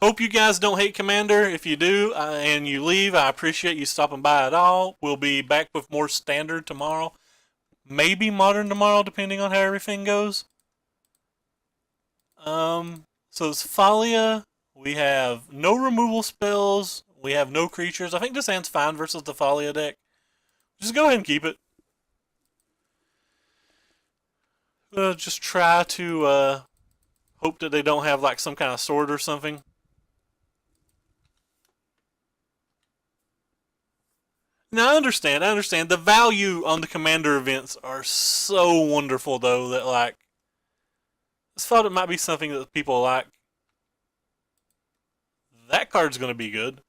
Hope you guys don't hate Commander. If you do and you leave, I appreciate you stopping by at all. We'll be back with more Standard tomorrow. Maybe Modern tomorrow, depending on how everything goes. So it's Thalia. We have no removal spells. We have no creatures. I think this hand's fine versus the Thalia deck. Just go ahead and keep it. Just try to hope that they don't have like some kind of sword or something. Now I understand. The value on the Commander events are so wonderful though that like I just thought it might be something that people like. That card's gonna be good.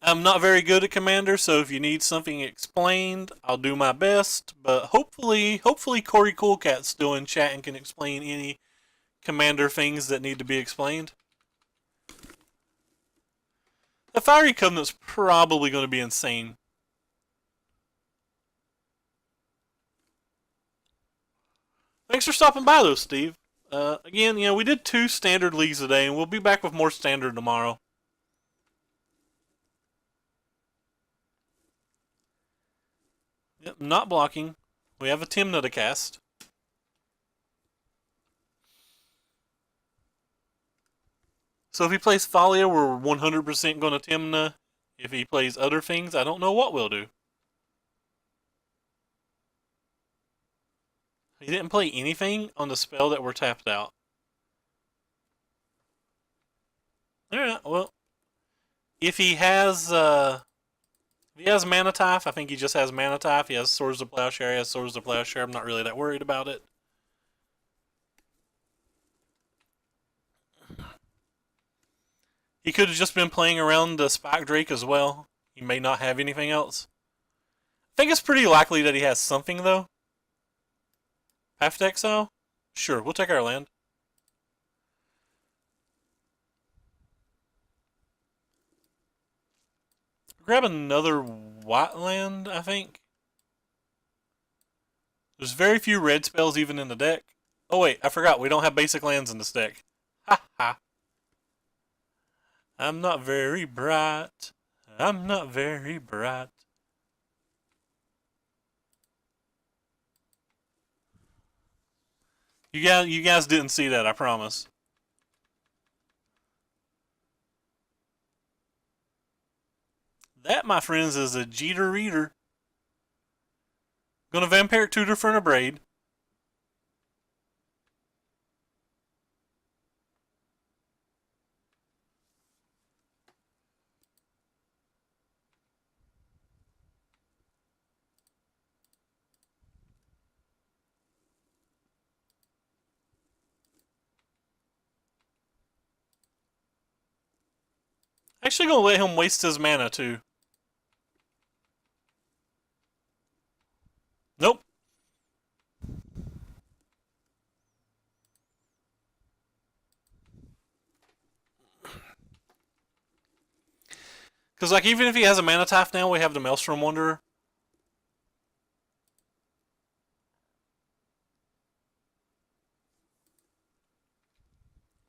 I'm not very good at Commander, so if you need something explained, I'll do my best. But hopefully Corey Coolcat's still in chat and can explain any Commander things that need to be explained. The Fiery Covenant's probably going to be insane. Thanks for stopping by, though, Steve. Again, we did 2 Standard leagues today, and we'll be back with more Standard tomorrow. Yep, not blocking. We have a Tymna to cast. So if he plays Thalia, we're 100% going to Tymna. If he plays other things, I don't know what we'll do. He didn't play anything on the spell that we're tapped out. Alright, well. If he has Mana Tithe, I think he just has Mana Tithe. If he has Swords of Plowshare, he has Swords of Plowshare. I'm not really that worried about it. He could have just been playing around the Spike Drake as well. He may not have anything else. I think it's pretty likely that he has something, though. Half Exile? Sure, we'll take our land. Grab another white land, I think. There's very few red spells even in the deck. Oh wait, I forgot, we don't have basic lands in this deck. Ha ha. I'm not very bright. I'm not very bright. You guys didn't see that, I promise. That, my friends, is a Jeter Reader. Gonna Vampiric Tutor for an Abrade. Actually gonna let him waste his mana too. Nope. Because like even if he has a Mana Tithe now, we have the Maelstrom Wanderer.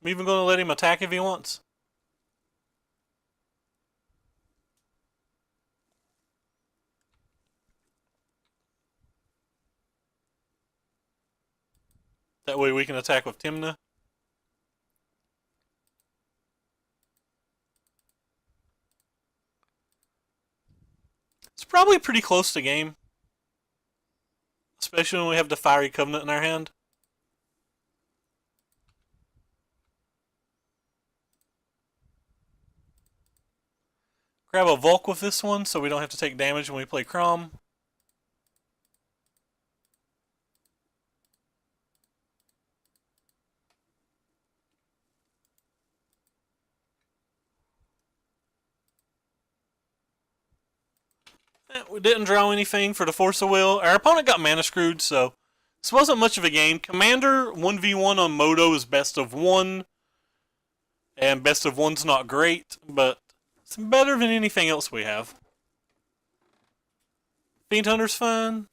I'm even going to let him attack if he wants. That way we can attack with Tymna. It's probably pretty close to game. Especially when we have the Fiery Covenant in our hand. Grab a Volk with this one so we don't have to take damage when we play Kraum. We didn't draw anything for the Force of Will. Our opponent got mana screwed, so this wasn't much of a game. Commander 1v1 on Moto is best of 1. And best of 1's not great, but it's better than anything else we have. Fiend Hunter's fine.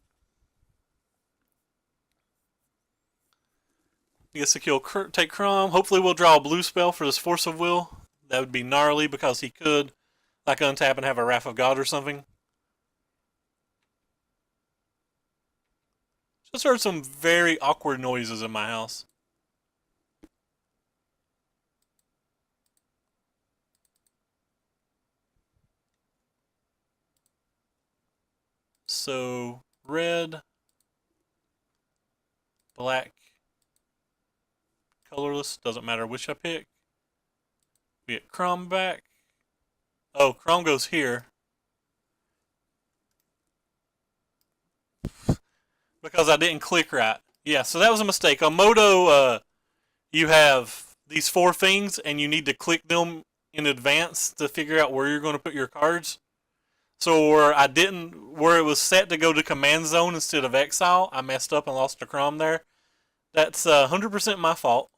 He gets to kill, take Kraum. Hopefully we'll draw a blue spell for this Force of Will. That would be gnarly because he could, like, untap and have a Wrath of God or something. Just heard some very awkward noises in my house. So, red, black, colorless, doesn't matter which I pick. We get Kraum back. Oh, Kraum goes here. Because I didn't click right. Yeah, so that was a mistake. On Moto, you have these 4 things, and you need to click them in advance to figure out where you're going to put your cards. So where it was set to go to command zone instead of exile, I messed up and lost a Kraum there. That's 100% my fault.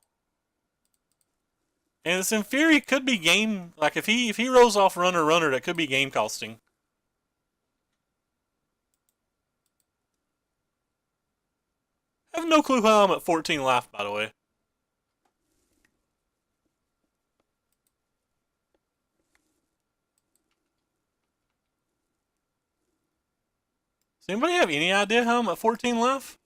And it's in theory could be game, like if he rolls off runner, that could be game costing. I have no clue how I'm at 14 life, by the way. Does anybody have any idea how I'm at 14 life?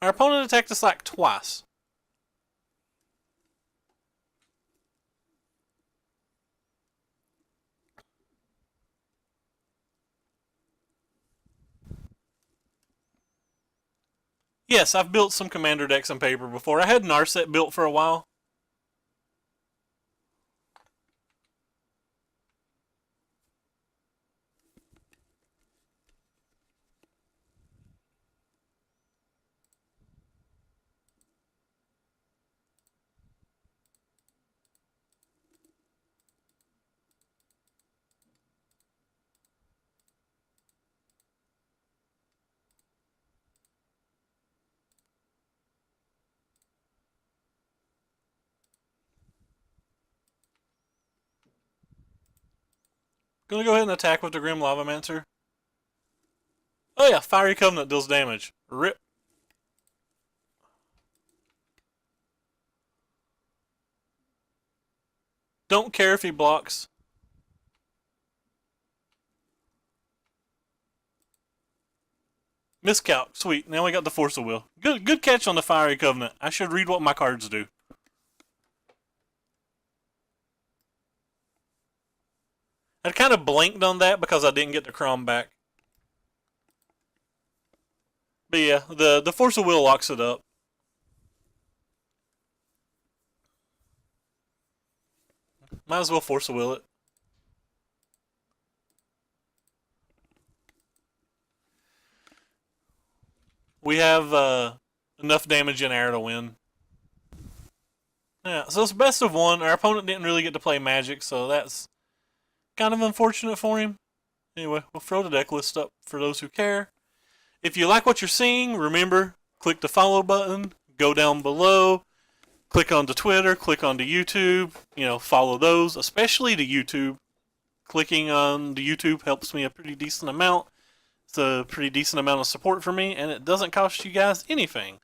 Our opponent attacked us like twice. Yes, I've built some commander decks on paper before. I had Narset built for a while. Gonna go ahead and attack with the Grim Lavamancer. Oh yeah, Fiery Covenant deals damage. Rip. Don't care if he blocks. Miscalc. Sweet. Now we got the Force of Will. Good catch on the Fiery Covenant. I should read what my cards do. I kind of blanked on that because I didn't get the Kraum back. But yeah, the Force of Will locks it up. Might as well Force of Will it. We have enough damage in air to win. Yeah, so it's best of 1. Our opponent didn't really get to play Magic, so that's kind of unfortunate for him. Anyway, we'll throw the deck list up for those who care. If you like what you're seeing, remember, click the follow button, go down below, click on the Twitter, click on the YouTube, follow those, especially the YouTube. Clicking on the YouTube helps me a pretty decent amount. It's a pretty decent amount of support for me, and it doesn't cost you guys anything.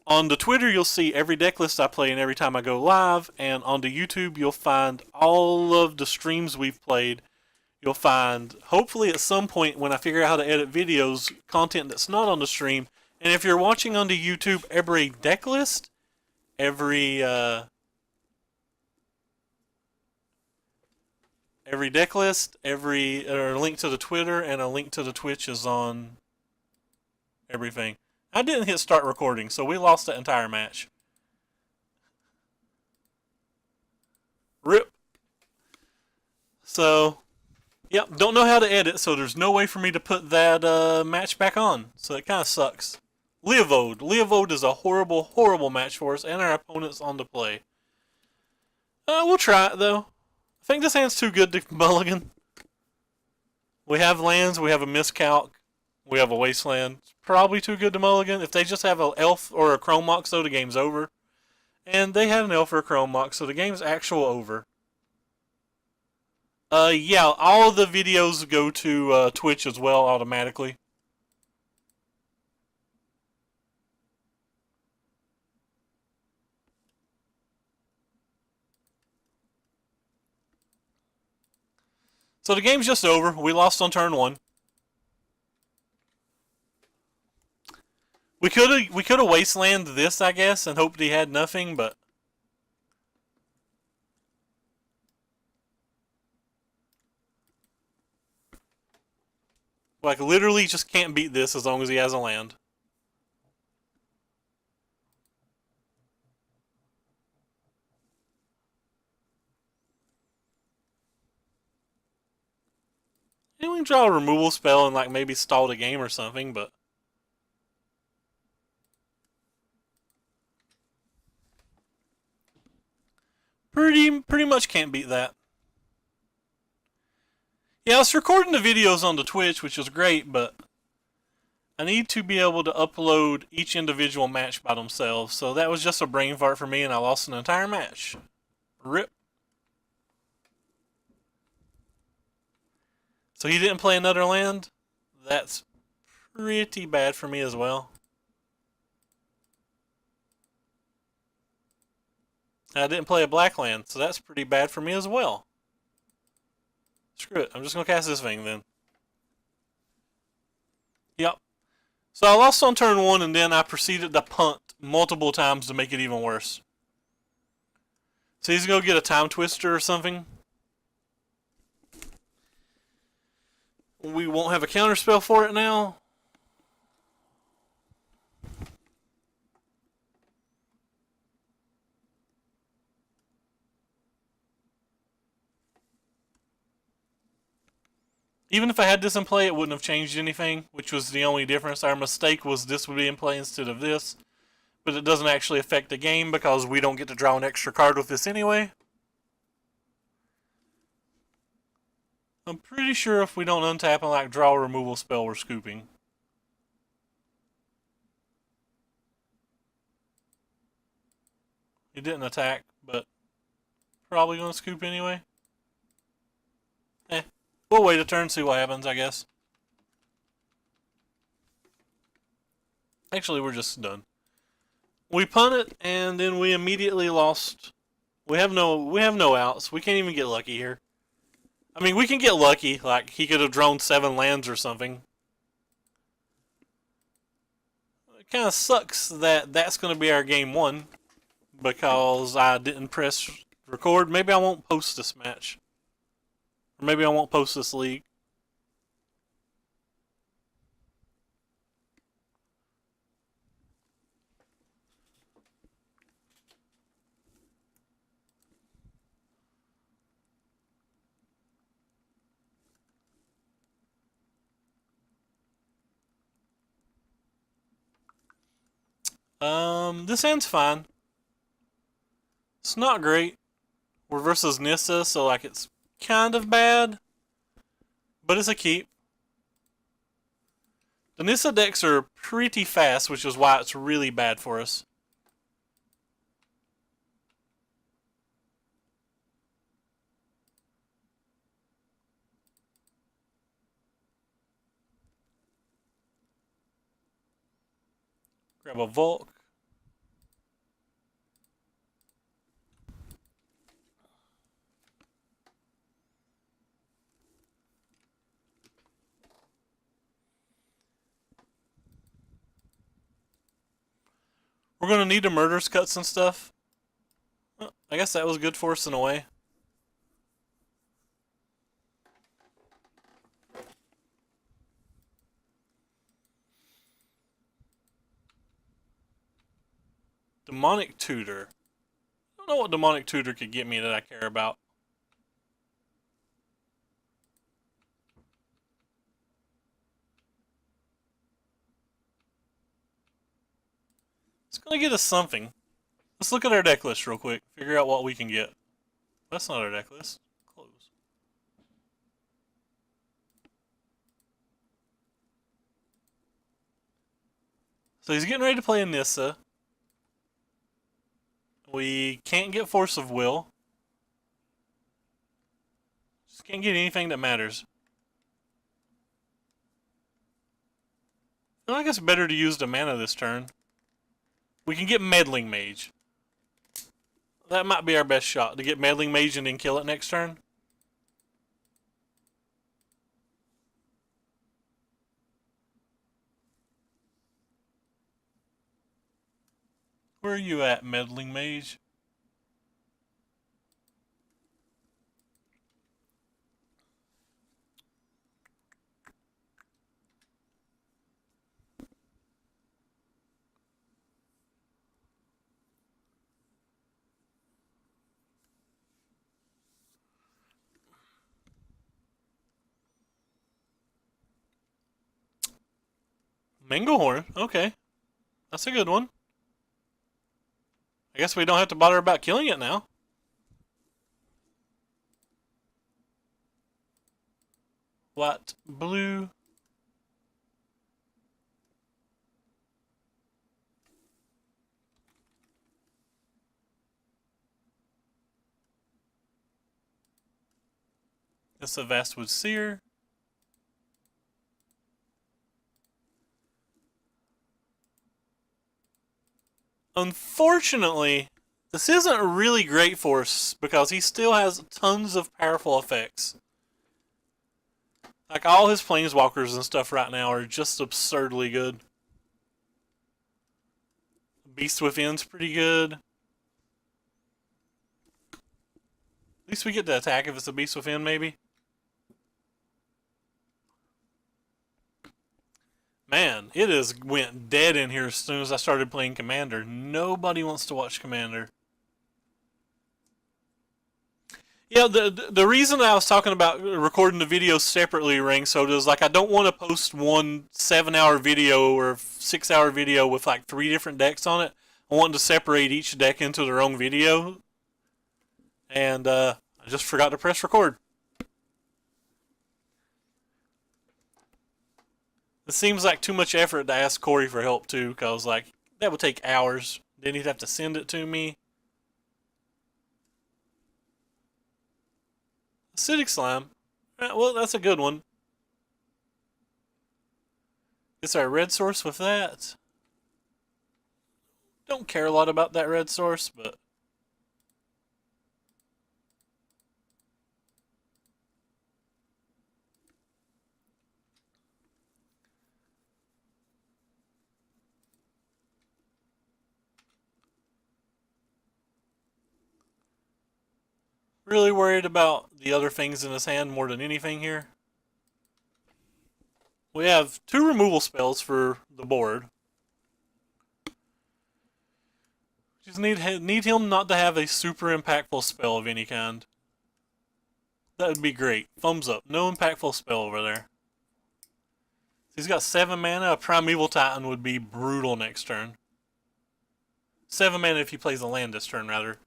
On the Twitter, you'll see every deck list I play and every time I go live, and on the YouTube, you'll find all of the streams we've played. You'll find, hopefully at some point when I figure out how to edit videos, content that's not on the stream. And if you're watching on the YouTube, every deck list, every deck list, or link to the Twitter and a link to the Twitch is on everything. I didn't hit start recording, so we lost that entire match. Rip. So, yep, don't know how to edit, so there's no way for me to put that match back on. So it kind of sucks. Leovode. Leovode is a horrible, horrible match for us, and our opponent's on the play. We'll try it, though. I think this hand's too good to mulligan. We have lands, we have a miscalc, we have a wasteland. It's probably too good to mulligan. If they just have an elf or a Chrome Mox, though, the game's over. And they had an elf or a Chrome Mox, so the game's actual over. Yeah, all of the videos go to Twitch as well automatically. So the game's just over. We lost on turn 1. We could have wasteland this, I guess, and hoped he had nothing, but like literally just can't beat this as long as he has a land. And we can draw a removal spell and like maybe stall the game or something, but pretty much can't beat that. Yeah, I was recording the videos on the Twitch, which was great, but I need to be able to upload each individual match by themselves, so that was just a brain fart for me, and I lost an entire match. RIP. So he didn't play another land? That's pretty bad for me as well. I didn't play a black land, so that's pretty bad for me as well. Screw it, I'm just going to cast this thing then. Yep. So I lost on turn 1, and then I proceeded to punt multiple times to make it even worse. So he's going to get a time twister or something. We won't have a counterspell for it now. Even if I had this in play, it wouldn't have changed anything, which was the only difference. Our mistake was this would be in play instead of this. But it doesn't actually affect the game because we don't get to draw an extra card with this anyway. I'm pretty sure if we don't untap and like draw a removal spell, we're scooping. He didn't attack, but probably going to scoop anyway. We'll wait a turn, see what happens, I guess. Actually, we're just done. We punt it, and then we immediately lost. We have no outs. We can't even get lucky here. I mean, we can get lucky. Like, he could have drawn 7 lands or something. It kind of sucks that that's going to be our game 1. Because I didn't press record. Maybe I won't post this match. Or maybe I won't post this league. This hand's fine. It's not great. We're versus Nissa, so like it's kind of bad. But it's a keep. The Nissa decks are pretty fast, which is why it's really bad for us. Grab a Volk. We're going to need the murders cuts and stuff. Well, I guess that was good for us in a way. Demonic Tutor. I don't know what Demonic Tutor could get me that I care about. It's going to get us something. Let's look at our deck list real quick. Figure out what we can get. That's not our deck list. Close. So he's getting ready to play a Nissa. We can't get Force of Will. Just can't get anything that matters. I feel like it's better to use the mana this turn. We can get Meddling Mage. That might be our best shot, to get Meddling Mage and then kill it next turn. Where are you at, meddling mage? Manglehorn, okay. That's a good one. I guess we don't have to bother about killing it now. White, blue. That's a Vastwood Seer. Unfortunately, this isn't really great for us because he still has tons of powerful effects. Like all his planeswalkers and stuff right now are just absurdly good. Beast Within's pretty good. At least we get to attack if it's a Beast Within, maybe. Man, it is went dead in here as soon as I started playing Commander. Nobody wants to watch Commander. Yeah, the reason I was talking about recording the videos separately, Ring Soda, is like I don't want to post one 7-hour video or 6-hour video with like 3 different decks on it. I want to separate each deck into their own video. And I just forgot to press record. It seems like too much effort to ask Corey for help too, because like that would take hours. Then he'd have to send it to me. Acidic Slime. Well, that's a good one. Is there a red source with that? Don't care a lot about that red source, but really worried about the other things in his hand more than anything here. We have 2 removal spells for the board. Just need him not to have a super impactful spell of any kind. That would be great. Thumbs up. No impactful spell over there. He's got 7 mana. A Primeval Titan would be brutal next turn. 7 mana if he plays a land this turn, rather.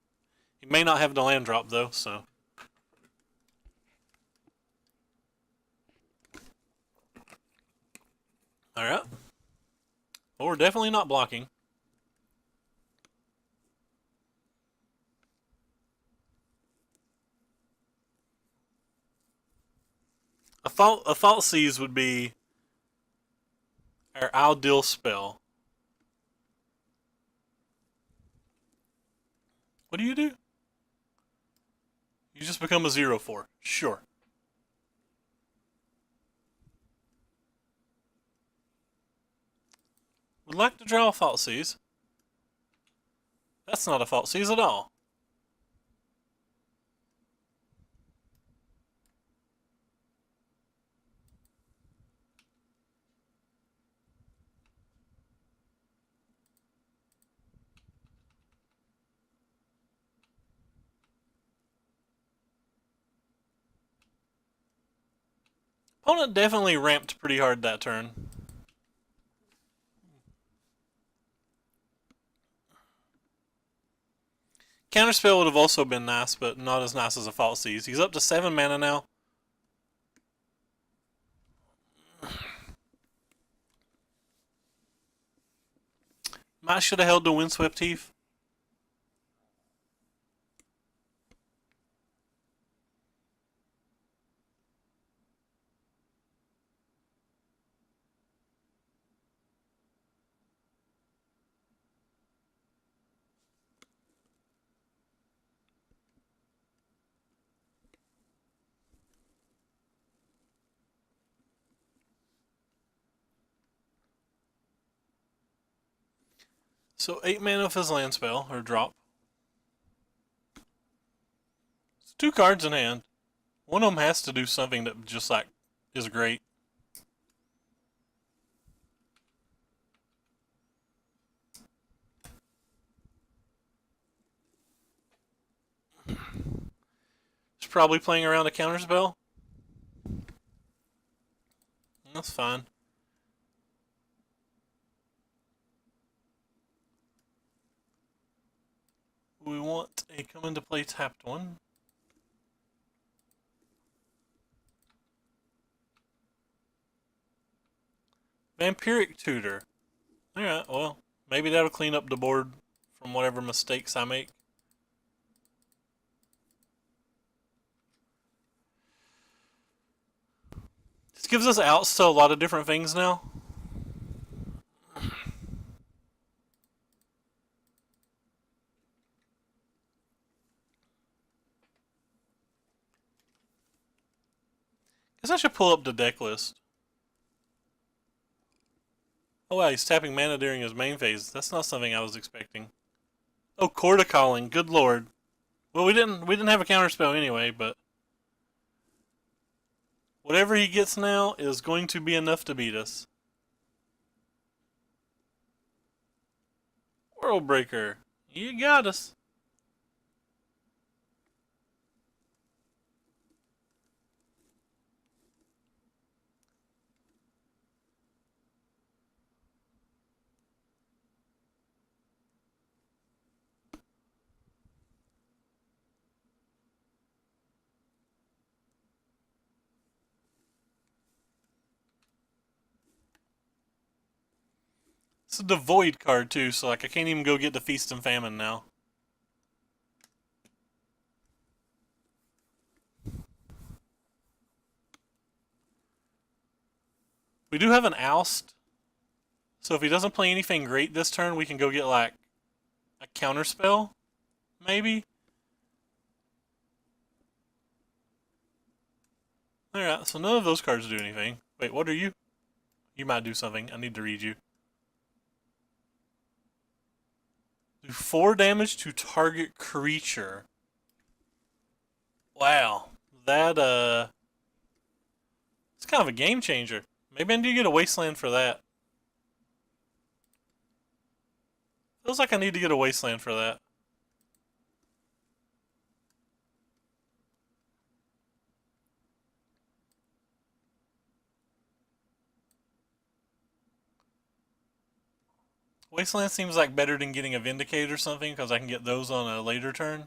He may not have the land drop, though, so. Alright. Well, we're definitely not blocking. A Thought Seize would be our ideal spell. What do? You just become a 0/4. Sure. Would like to draw a Thought Seize. That's not a Thought Seize at all. Opponent definitely ramped pretty hard that turn. Counterspell would have also been nice, but not as nice as a Thought Seize. He's up to 7 mana now. Might should have held the Windswept Heath. So 8 mana for his land spell, or drop. It's 2 cards in hand. One of them has to do something that just like is great. He's probably playing around a counterspell. That's fine. We want a come into play tapped one. Vampiric Tutor. Alright, well, maybe that'll clean up the board from whatever mistakes I make. This gives us outs to a lot of different things now. Guess I should pull up the deck list. Oh wow, he's tapping mana during his main phase. That's not something I was expecting. Oh, Corda Calling. Good lord. Well, we didn't have a counterspell anyway, but whatever he gets now is going to be enough to beat us. Worldbreaker. You got us. It's a Devoid card too, so like I can't even go get the Feast and Famine now. We do have an Oust, so if he doesn't play anything great this turn, we can go get like a counterspell, maybe. Alright, so none of those cards do anything. Wait, what are you? You might do something. I need to read you. Do 4 damage to target creature. Wow. That, it's kind of a game changer. Maybe I need to get a Wasteland for that. Feels like I need to get a Wasteland for that. Wasteland seems like better than getting a Vindicate or something, because I can get those on a later turn.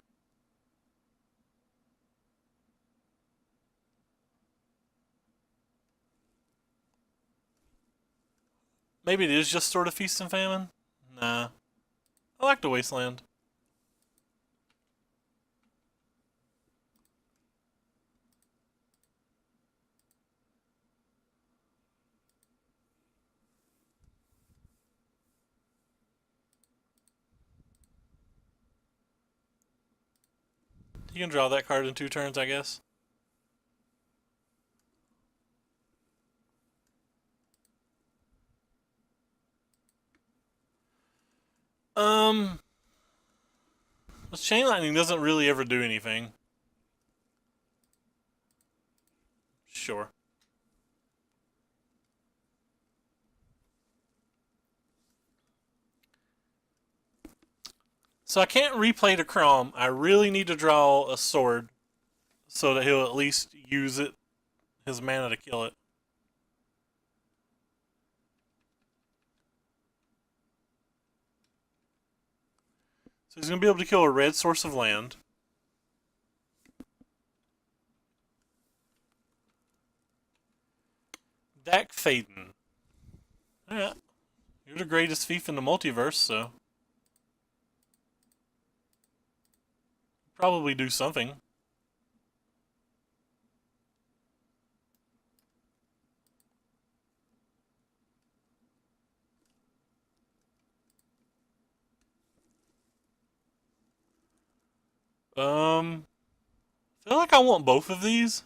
Maybe it is just sort of Feast and Famine? Nah. I like the Wasteland. You can draw that card in 2 turns, I guess. This Chain Lightning doesn't really ever do anything. Sure. So I can't replay the Kraum. I really need to draw a sword so that he'll at least use it, his mana to kill it. So he's going to be able to kill a red source of land. Dak Faden. Yeah. You're the greatest thief in the multiverse, so probably do something. I feel like I want both of these.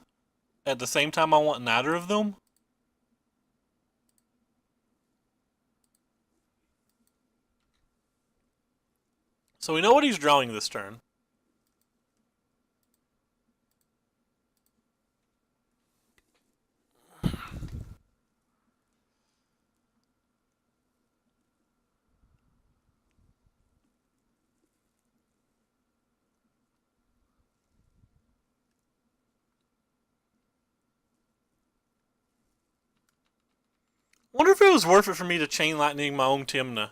At the same time, I want neither of them. So we know what he's drawing this turn. Wonder if it was worth it for me to Chain Lightning my own Tymna.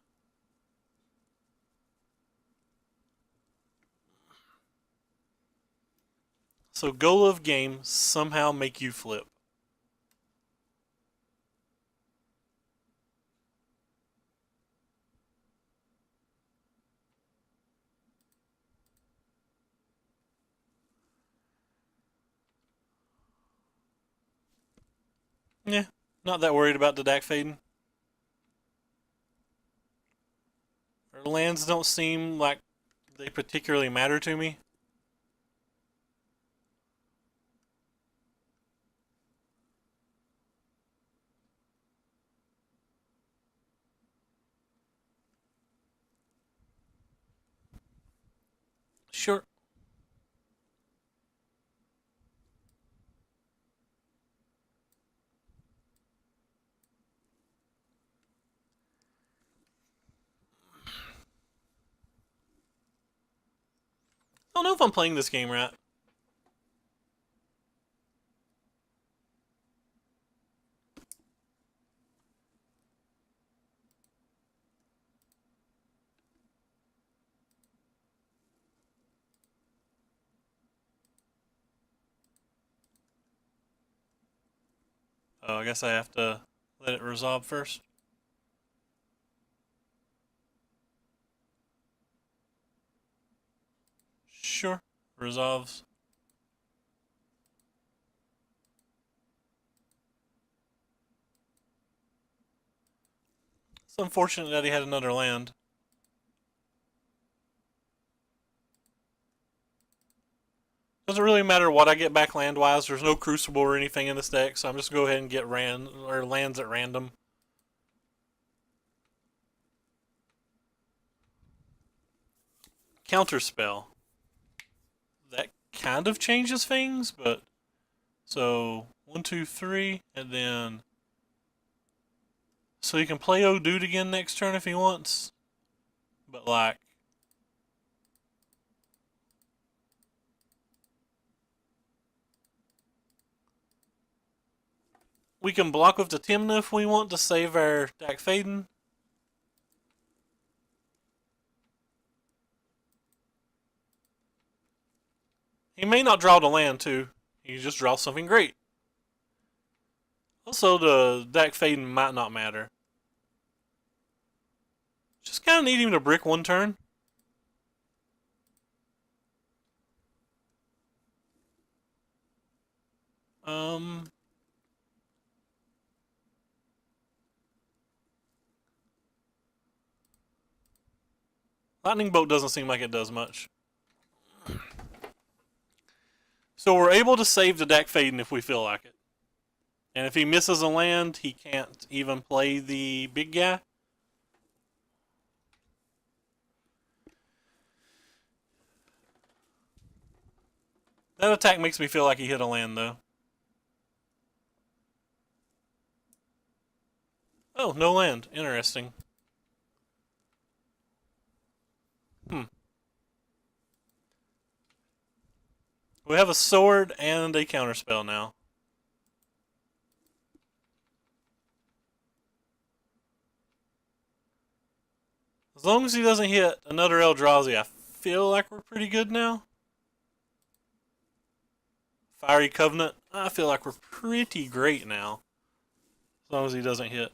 So goal of game, somehow make you flip. Yeah, not that worried about the deck fading. Our lands don't seem like they particularly matter to me. Sure. I don't know if I'm playing this game right. Oh, I guess I have to let it resolve first. Sure. Resolves. It's unfortunate that he had another land. Doesn't really matter what I get back land-wise. There's no Crucible or anything in this deck, so I'm just going to go ahead and get lands at random. Counterspell. That kind of changes things, but... So, 1, 2, 3, and then... So he can play O'Dude again next turn if he wants. But, like... We can block with the Tymna if we want to save our deck fading. He may not draw the land, too. He just draws something great. Also, the deck fading might not matter. Just kind of need him to brick one turn. Lightning Bolt doesn't seem like it does much. So we're able to save the deck fading if we feel like it. And if he misses a land, he can't even play the big guy. That attack makes me feel like he hit a land, though. Oh, no land. Interesting. We have a sword and a counterspell now. As long as he doesn't hit another Eldrazi, I feel like we're pretty good now. Fiery Covenant, I feel like we're pretty great now. As long as he doesn't hit.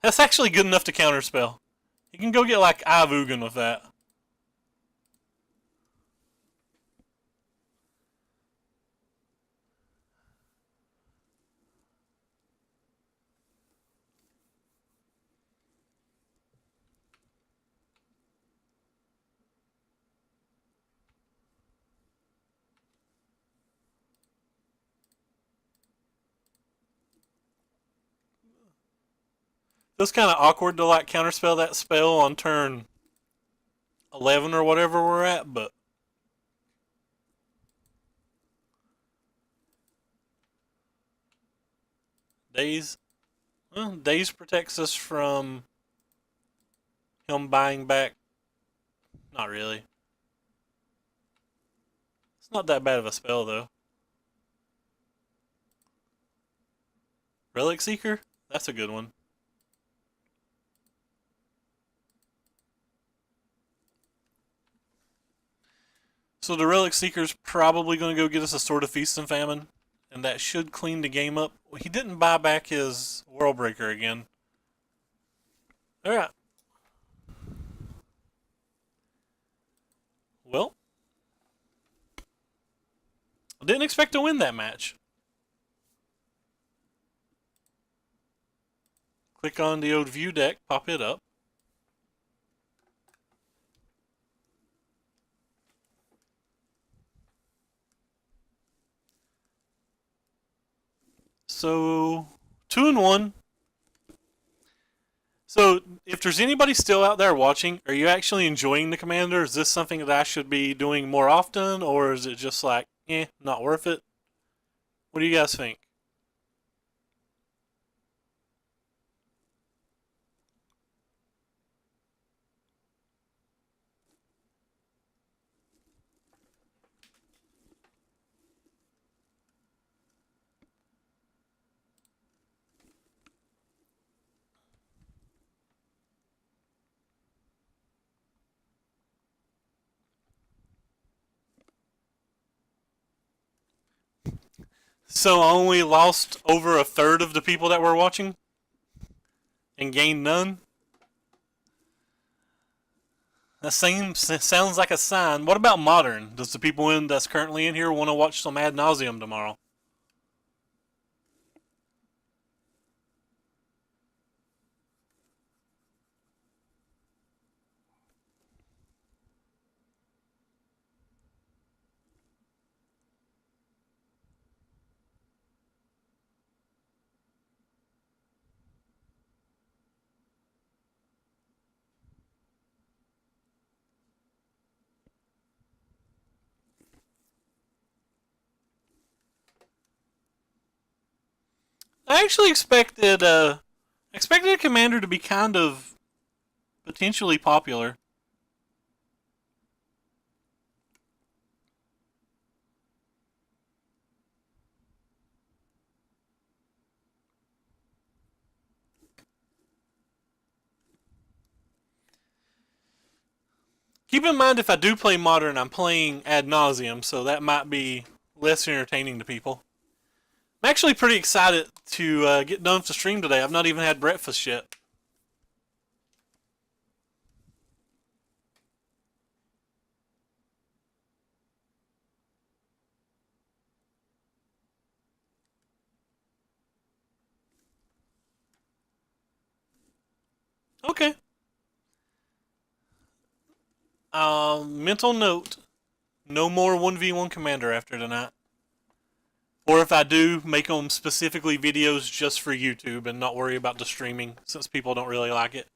That's actually good enough to counterspell. You can go get like Ivugan with that. Feels kind of awkward to like counterspell that spell on turn 11 or whatever we're at, but Daze, well, Daze protects us from him buying back. Not really. It's not that bad of a spell though. Relic Seeker, that's a good one. So the Relic Seeker's probably going to go get us a Sword of Feast and Famine, and that should clean the game up. He didn't buy back his Worldbreaker again. Alright. Well, I didn't expect to win that match. Click on the old view deck, pop it up. So, 2-1. So, if there's anybody still out there watching, are you actually enjoying the Commander? Is this something that I should be doing more often, or is it just like, not worth it? What do you guys think? So, I only lost over a third of the people that were watching and gained none? That sounds like a sign. What about Modern? Does the people that's currently in here want to watch some Ad Nauseum tomorrow? I actually expected a Commander to be kind of potentially popular. Keep in mind, if I do play Modern, I'm playing Ad Nauseum, so that might be less entertaining to people. I'm actually pretty excited to get done with the stream today. I've not even had breakfast yet. Okay. Mental note: no more 1v1 Commander after tonight. Or if I do, make them specifically videos just for YouTube and not worry about the streaming, since people don't really like it.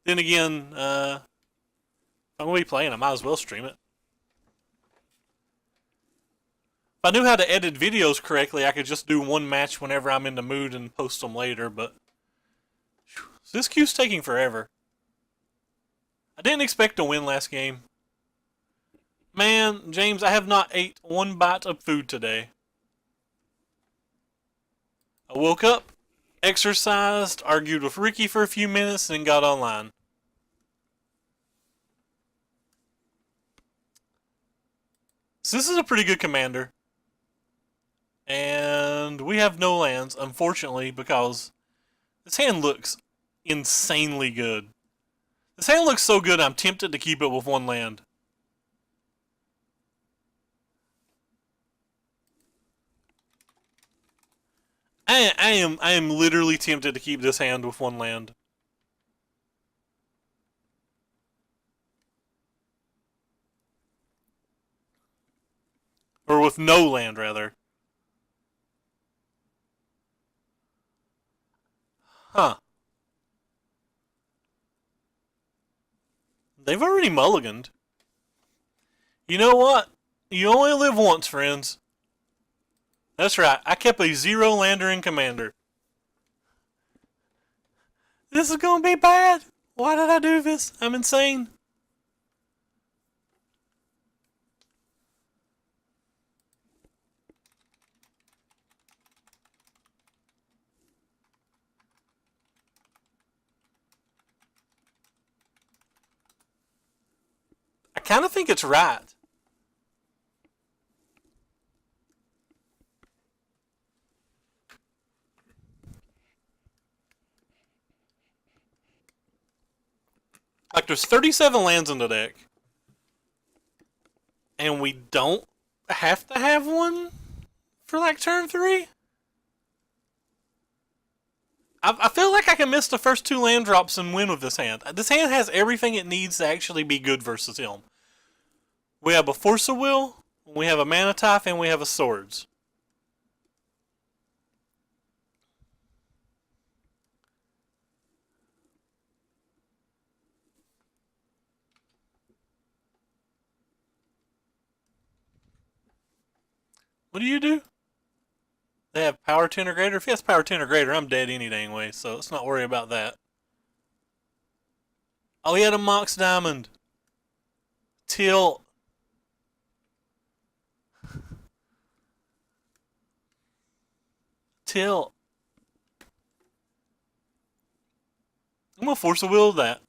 Then again, if I'm going to be playing, I might as well stream it. If I knew how to edit videos correctly, I could just do one match whenever I'm in the mood and post them later, but this queue's taking forever. I didn't expect to win last game. Man, James, I have not ate one bite of food today. I woke up, exercised, argued with Ricky for a few minutes, and got online. So this is a pretty good commander. And we have no lands, unfortunately, because this hand looks insanely good. This hand looks so good, I'm tempted to keep it with one land. I am literally tempted to keep this hand with one land. Or with no land, rather. Huh. They've already mulliganed. You know what? You only live once, friends. That's right. I kept a 0 lander in Commander. This is gonna be bad. Why did I do this? I'm insane. I kind of think it's right. Like, there's 37 lands in the deck. And we don't have to have one for, like, turn 3? I feel like I can miss the first 2 land drops and win with this hand. This hand has everything it needs to actually be good versus him. We have a Force of Will, we have a Mana Tithe, and we have a Swords. What do you do? They have Power 10 or greater? If he has Power 10 or greater, I'm dead any dang way, so let's not worry about that. Oh, he had a Mox Diamond. Tilt. Tilt. I'm gonna Force a Will that.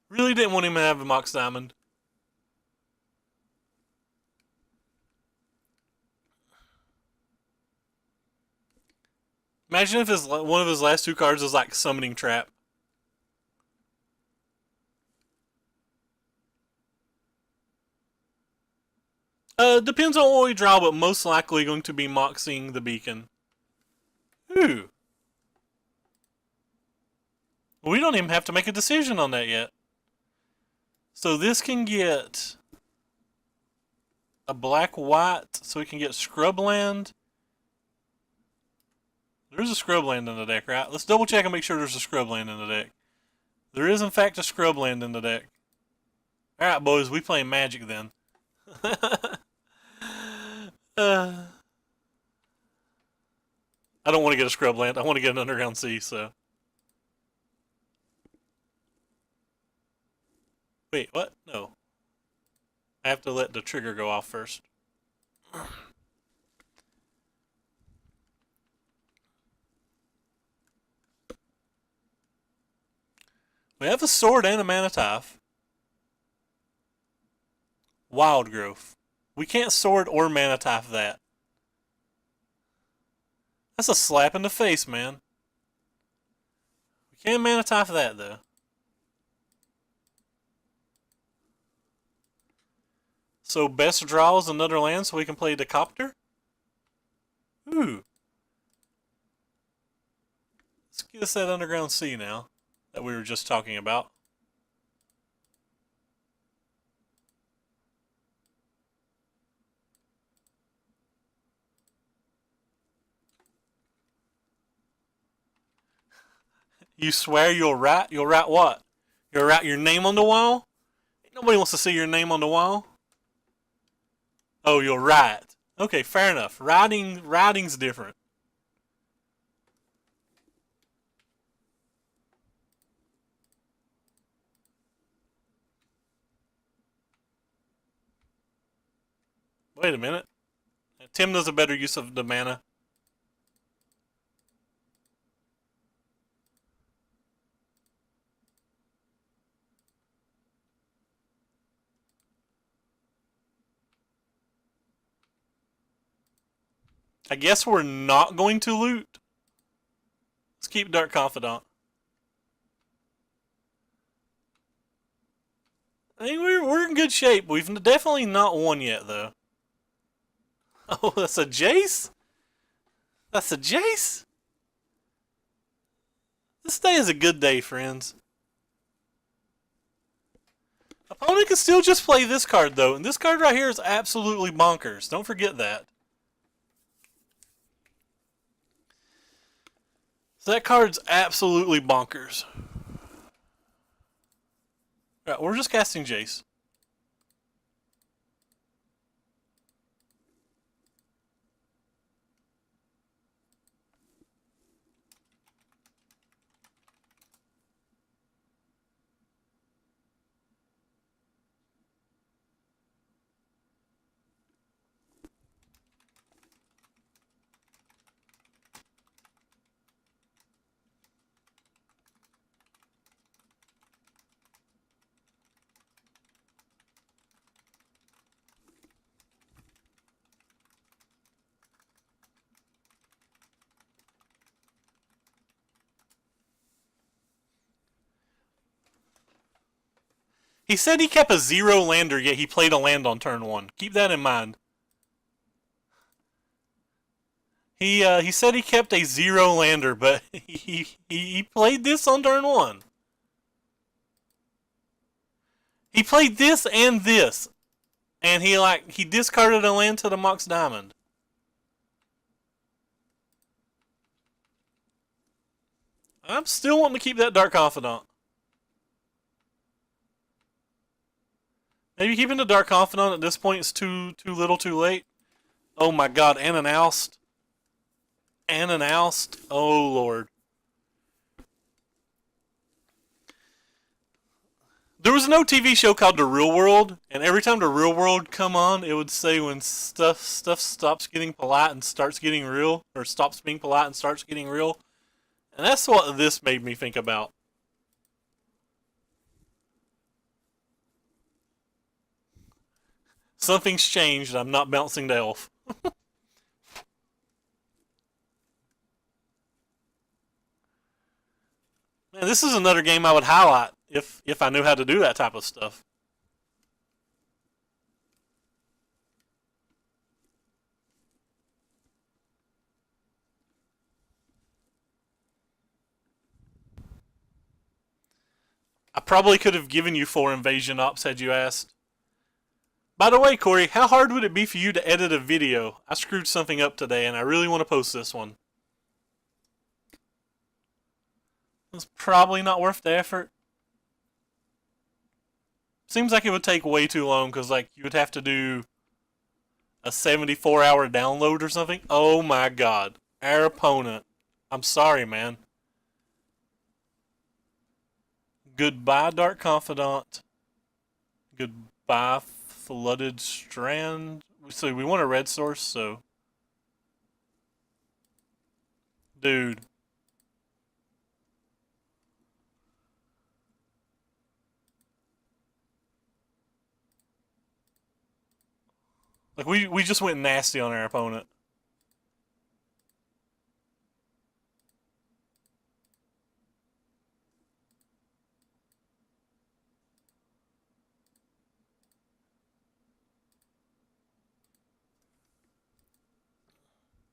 Really didn't want him to have a Mox Diamond. Imagine if one of his last 2 cards is like Summoning Trap. Depends on what we draw, but most likely going to be Moxing the Beacon. Ooh. We don't even have to make a decision on that yet. So this can get a black-white, so we can get Scrubland. There's a Scrubland in the deck, right? Let's double check and make sure there's a Scrubland in the deck. There is, in fact, a Scrubland in the deck. Alright, boys, we playing Magic then. I don't want to get a Scrubland. I want to get an Underground Sea, so. Wait, what? No. I have to let the trigger go off first. We have a Sword and a Mana Tithe. Wild Growth. We can't Sword or Mana Tithe that. That's a slap in the face, man. We can't Mana Tithe that, though. So best draw is another land so we can play Decopter? Ooh. Let's get us that Underground Sea now that we were just talking about. You swear you'll write? You'll write what? You'll write your name on the wall? Nobody wants to see your name on the wall. Oh, you'll write. Okay, fair enough. Writing's different. Wait a minute. Tymna's a better use of the mana. I guess we're not going to loot. Let's keep Dark Confidant. I think we're in good shape. We've definitely not won yet, though. Oh, that's a Jace? That's a Jace? This day is a good day, friends. Opponent can still just play this card, though, and this card right here is absolutely bonkers. Don't forget that. So that card's absolutely bonkers. Right, we're just casting Jace. He said he kept a 0 lander, yet he played a land on turn 1. Keep that in mind. He said he kept a 0 lander, but he played this on turn 1. He played this and this, and he discarded a land to the Mox Diamond. I'm still wanting to keep that Dark Confidant. Maybe keeping the Dark Confidant at this point is too little, too late. Oh my God! And an oust. And an oust. Oh Lord. There was an old TV show called The Real World, and every time The Real World come on, it would say when stuff stops getting polite and starts getting real, or stops being polite and starts getting real. And that's what this made me think about. Something's changed. I'm not bouncing to Elf. Man, this is another game I would highlight if I knew how to do that type of stuff. I probably could have given you 4 invasion ops had you asked. By the way, Corey, how hard would it be for you to edit a video? I screwed something up today and I really want to post this one. It's probably not worth the effort. Seems like it would take way too long because like you would have to do a 74-hour download or something. Oh my God. Our opponent. I'm sorry, man. Goodbye, Dark Confidant. Goodbye, Flooded Strand. So we want a red source, so... Dude. Like, we just went nasty on our opponent.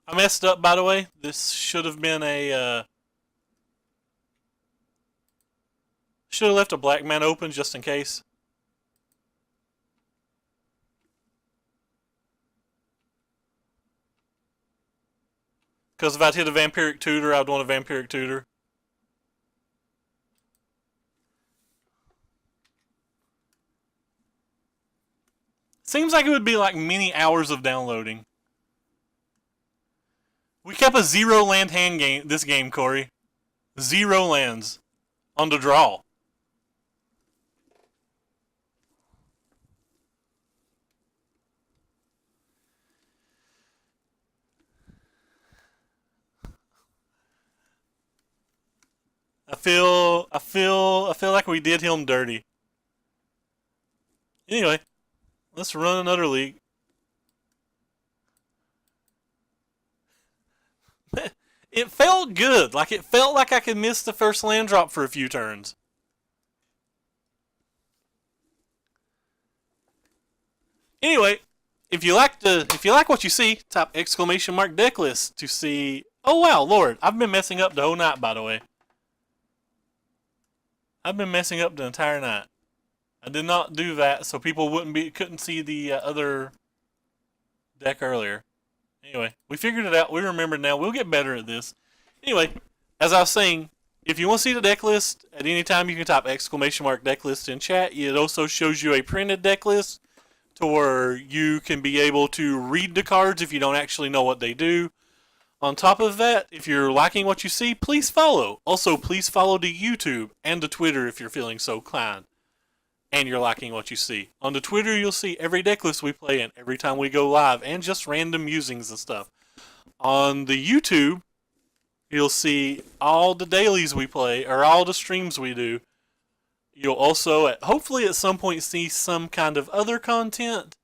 I messed up, by the way. This should have been a, should have left a black man open just in case. Because if I'd hit a Vampiric Tutor, I'd want a Vampiric Tutor. Seems like it would be like many hours of downloading. We kept a 0 land hand game this game, Corey. 0 lands on the draw. I feel like we did him dirty. Anyway, let's run another league. It felt good. Like it felt like I could miss the first land drop for a few turns. Anyway, if you like what you see, type exclamation mark deck list to see. Oh wow, Lord, I've been messing up the whole night, by the way. I've been messing up the entire night. I did not do that so people couldn't see the other deck earlier. Anyway, we figured it out. We remember now. We'll get better at this. Anyway, as I was saying, if you want to see the deck list, at any time you can type !deck list in chat. It also shows you a printed deck list to where you can be able to read the cards if you don't actually know what they do. On top of that, if you're liking what you see, please follow. Also, please follow the YouTube and the Twitter if you're feeling so kind and you're liking what you see. On the Twitter, you'll see every deck list we play and every time we go live and just random musings and stuff. On the YouTube, you'll see all the dailies we play or all the streams we do. You'll also, hopefully at some point, see some kind of other content.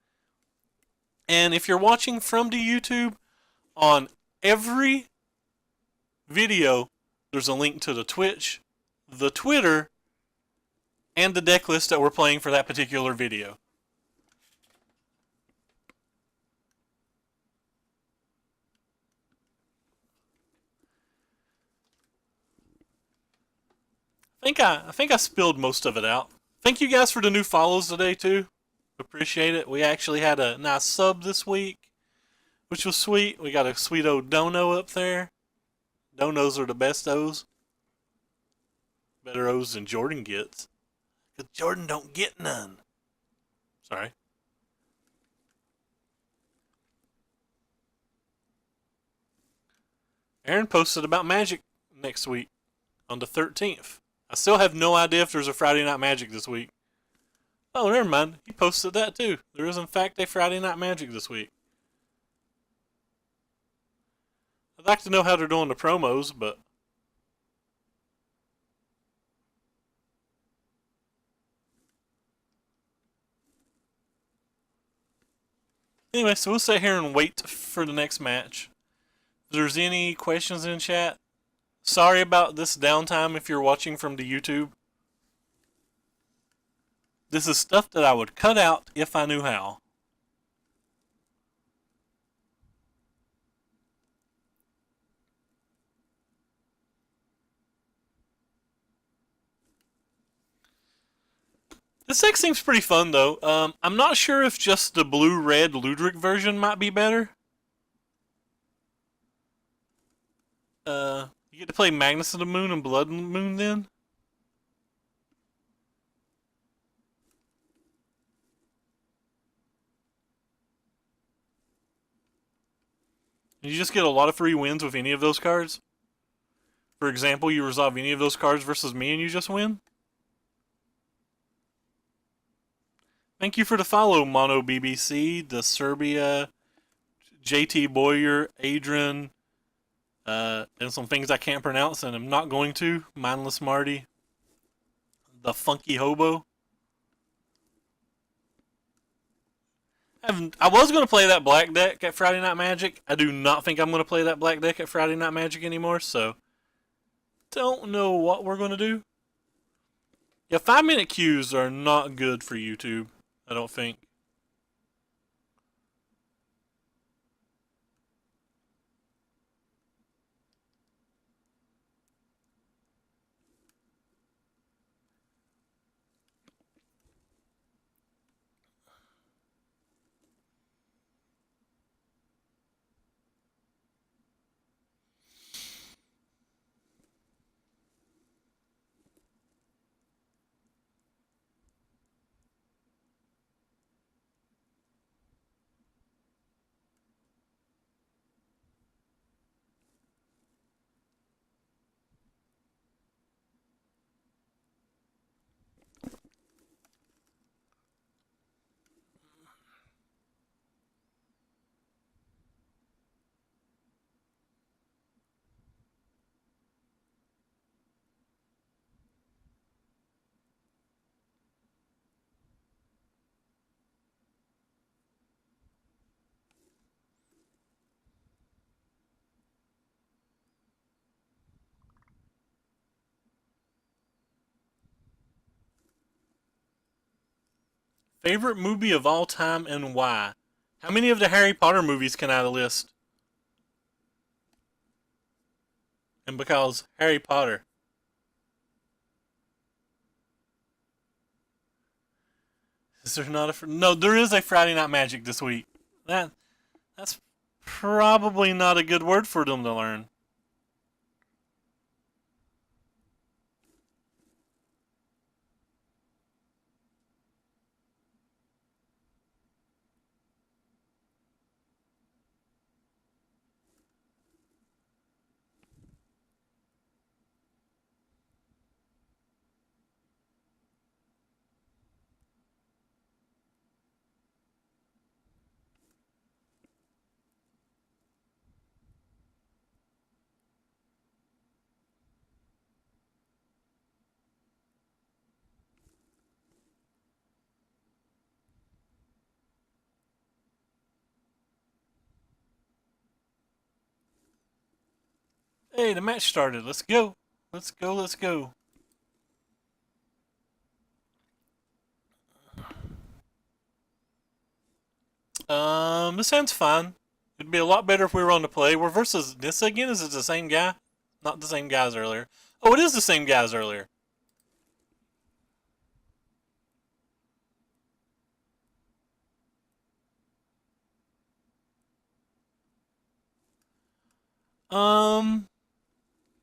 And if you're watching from the YouTube, on every video, there's a link to the Twitch, the Twitter, and the deck list that we're playing for that particular video. I think I spilled most of it out. Thank you guys for the new follows today too. Appreciate it. We actually had a nice sub this week, which was sweet. We got a sweet old dono up there. Donos are the best O's. Better O's than Jordan gets. Because Jordan don't get none. Sorry. Aaron posted about Magic next week on the 13th. I still have no idea if there's a Friday Night Magic this week. Oh, never mind. He posted that too. There is in fact a Friday Night Magic this week. I'd like to know how they're doing the promos, but anyway, so we'll sit here and wait for the next match. If there's any questions in chat, sorry about this downtime if you're watching from the YouTube. This is stuff that I would cut out if I knew how. This deck seems pretty fun though. I'm not sure if just the blue-red Ludevic version might be better. You get to play Magnus of the Moon and Blood Moon then? You just get a lot of free wins with any of those cards. For example, you resolve any of those cards versus me and you just win. Thank you for the follow, Mono BBC, the Serbia, JT Boyer, Adrian, and some things I can't pronounce and I'm not going to. Mindless Marty, the Funky Hobo. I was going to play that black deck at Friday Night Magic. I do not think I'm going to play that black deck at Friday Night Magic anymore, so don't know what we're going to do. Yeah, 5-minute queues are not good for YouTube, I don't think. Favorite movie of all time and why? How many of the Harry Potter movies can I list? And because Harry Potter. Is there not a... No, there is a Friday Night Magic this week. That's probably not a good word for them to learn. Hey, the match started. Let's go. Let's go, let's go. This sounds fine. It'd be a lot better if we were on the play. We're versus Nissa again? Is it the same guy? Not the same guy as earlier. Oh, it is the same guy as earlier.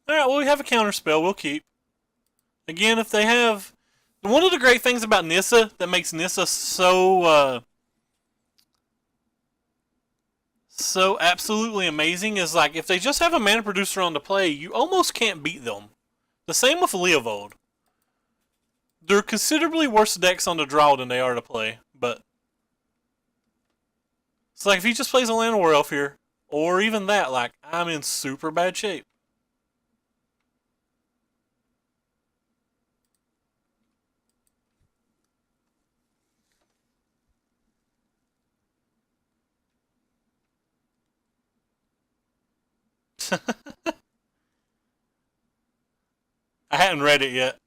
Alright, well, we have a counter spell. We'll keep. Again, if they have... One of the great things about Nissa that makes Nissa so absolutely amazing is, like, if they just have a mana producer on the play, you almost can't beat them. The same with Leovold. They're considerably worse decks on the draw than they are to play, but it's like if he just plays a Land War Elf here, or even that, like, I'm in super bad shape. I hadn't read it yet.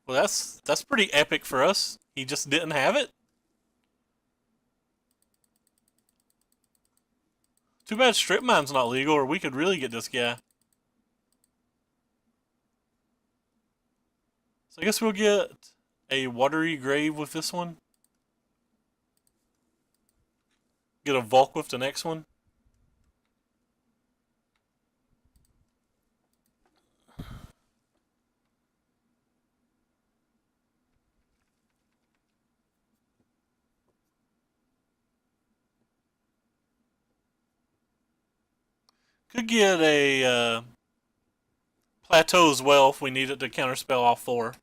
Well, that's pretty epic for us. He just didn't have it. Too bad Strip Mine's not legal, or we could really get this guy. So I guess we'll get a Watery Grave with this one. Get a Volk with the next one. Could get a Plateau as well if we need it to counterspell all 4.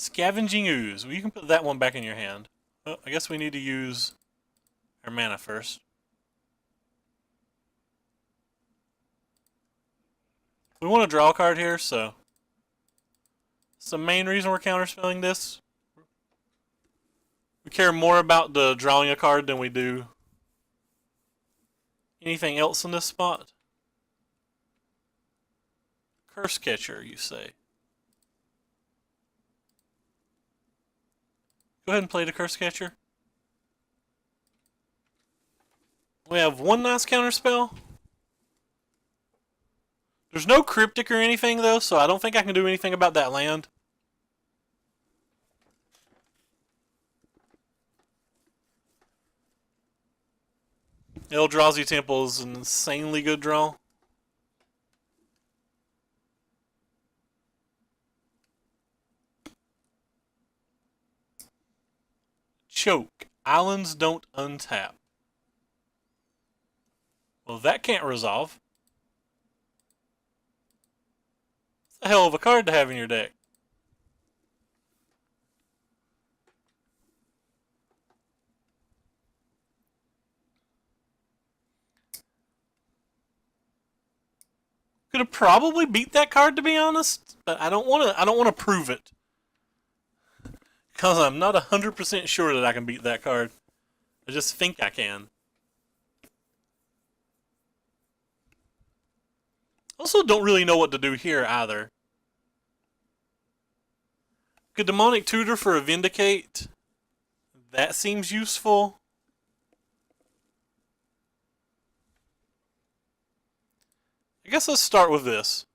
Scavenging Ooze. Well, you can put that one back in your hand. Oh, I guess we need to use our mana first. We want to draw a card here, so it's the main reason we're counterspelling this. We care more about the drawing a card than we do anything else in this spot. Curse Catcher, you say? Go ahead and play the Curse Catcher. We have one nice counterspell. There's no Cryptic or anything, though, so I don't think I can do anything about that land. Eldrazi Temple is an insanely good draw. Choke. Islands don't untap. Well, that can't resolve. It's a hell of a card to have in your deck. Could have probably beat that card, to be honest, but I don't want to prove it. Because I'm not 100% sure that I can beat that card. I just think I can. Also don't really know what to do here either. Could Demonic Tutor for a Vindicate? That seems useful. I guess let's start with this.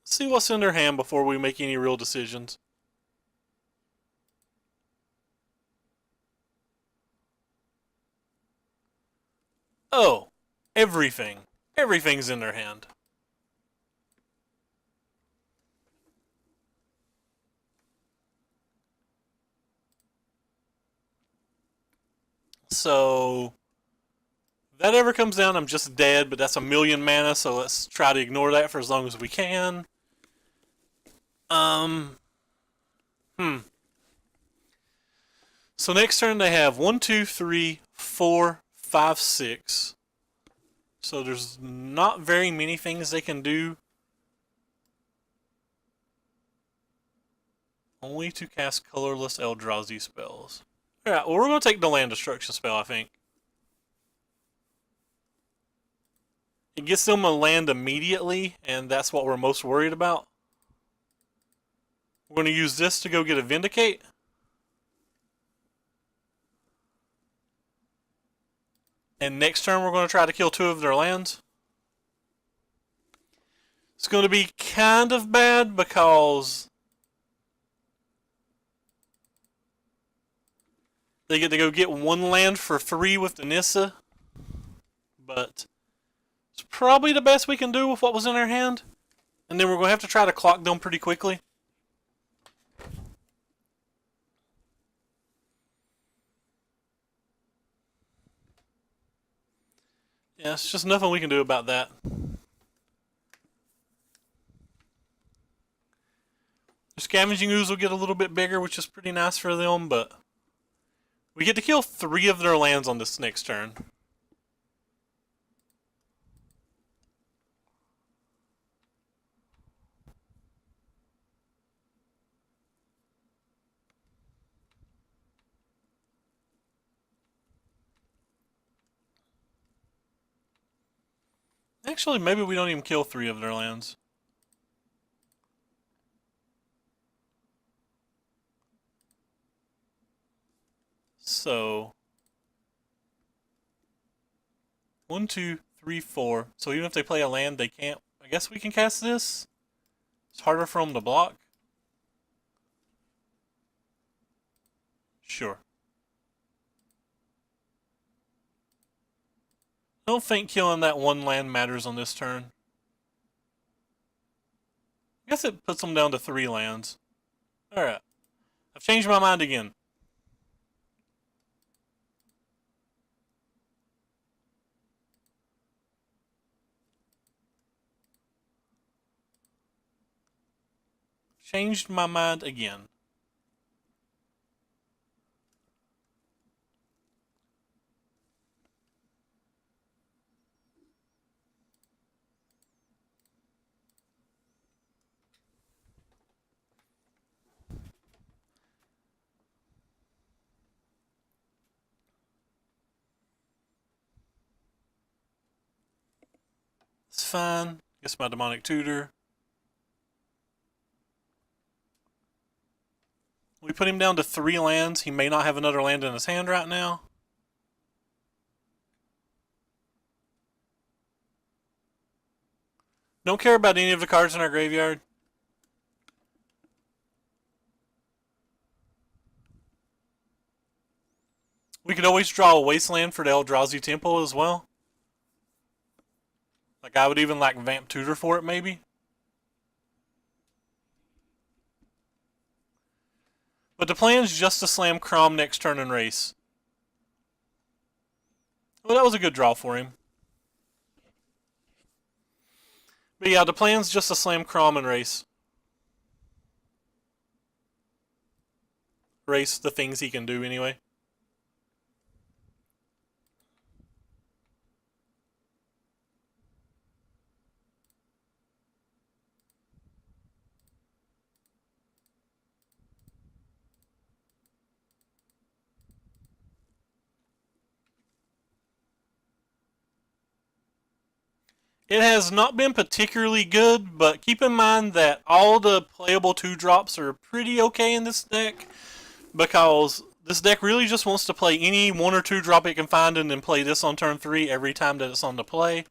Let's see what's in their hand before we make any real decisions. Oh, everything. Everything's in their hand. So, if that ever comes down, I'm just dead, but that's a million mana, so let's try to ignore that for as long as we can. So next turn they have 1, 2, 3, 4, 5, 6. So there's not very many things they can do. Only to cast colorless Eldrazi spells. Alright, well we're going to take the land destruction spell, I think. It gets them a land immediately, and that's what we're most worried about. We're going to use this to go get a Vindicate. And next turn we're going to try to kill 2 of their lands. It's going to be kind of bad because they get to go get 1 land for 3 with the Nissa. But it's probably the best we can do with what was in our hand. And then we're going to have to try to clock them pretty quickly. Yeah, it's just nothing we can do about that. The Scavenging Ooze will get a little bit bigger, which is pretty nice for them, but we get to kill 3 of their lands on this next turn. Actually, maybe we don't even kill 3 of their lands. So 1, 2, 3, 4. So even if they play a land, they can't. I guess we can cast this. It's harder for them to block. Sure. I don't think killing that 1 land matters on this turn. I guess it puts them down to 3 lands. Alright. I've changed my mind again. Changed my mind again. It's fine. Guess my Demonic Tutor. We put him down to 3 lands. He may not have another land in his hand right now. Don't care about any of the cards in our graveyard. We could always draw a Wasteland for the Eldrazi Temple as well. Like I would even like Vamp Tutor for it maybe. But the plan's just to slam Kraum next turn and race. Well, that was a good draw for him. But yeah, the plan's just to slam Kraum and race. Race the things he can do anyway. It has not been particularly good, but keep in mind that all the playable 2-drops are pretty okay in this deck because This deck really just wants to play any 1 or 2 drop it can find and then play this on turn 3 every time that it's on the play.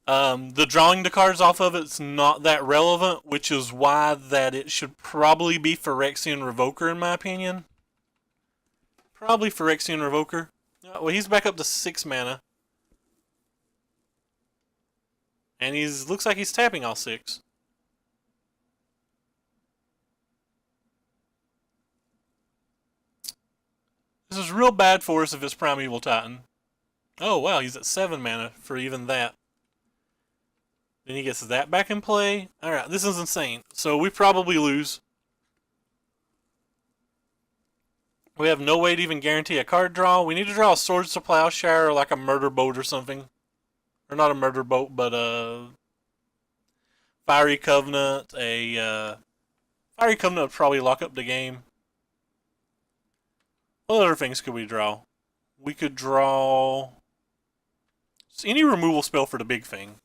The drawing the cards off of it's not that relevant, which is why that it should probably be Phyrexian Revoker in my opinion. Probably Phyrexian Revoker. Well, he's back up to 6 mana. And looks like he's tapping all 6. This is real bad for us if it's Primeval Titan. Oh wow, he's at 7 mana for even that. Then he gets that back in play. Alright, this is insane. So we probably lose. We have no way to even guarantee a card draw. We need to draw a Swords to Plowshare or like a Murder Boat or something. Or not a Murder Boat, but a Fiery Covenant. Fiery Covenant would probably lock up the game. What other things could we draw? We could draw any removal spell for the big thing.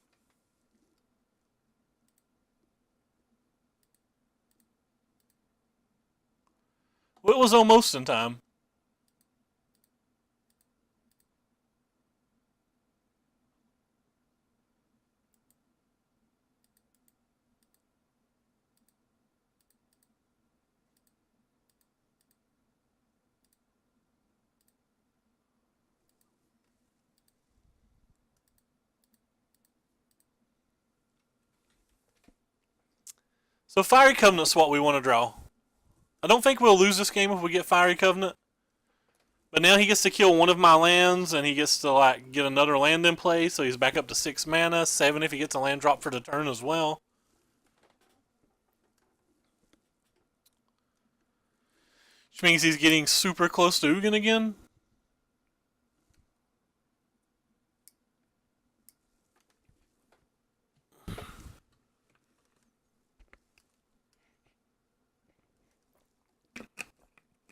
What was almost in time? So Fiery Covenant's what we want to draw. I don't think we'll lose this game if we get Fiery Covenant. But now he gets to kill one of my lands, and he gets to like get another land in play, so he's back up to 6 mana, 7 if he gets a land drop for the turn as well. Which means he's getting super close to Ugin again.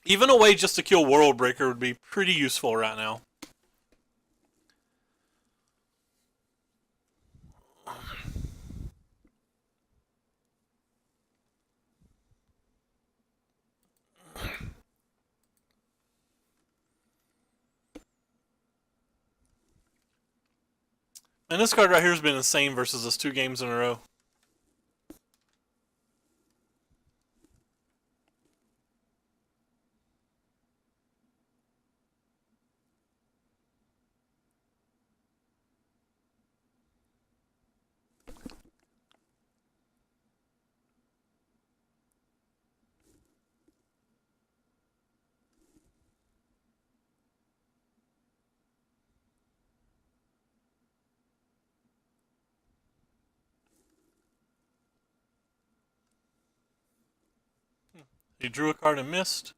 Even a way just to kill Worldbreaker would be pretty useful right now. And this card right here has been insane versus us 2 games in a row. He drew a card and missed.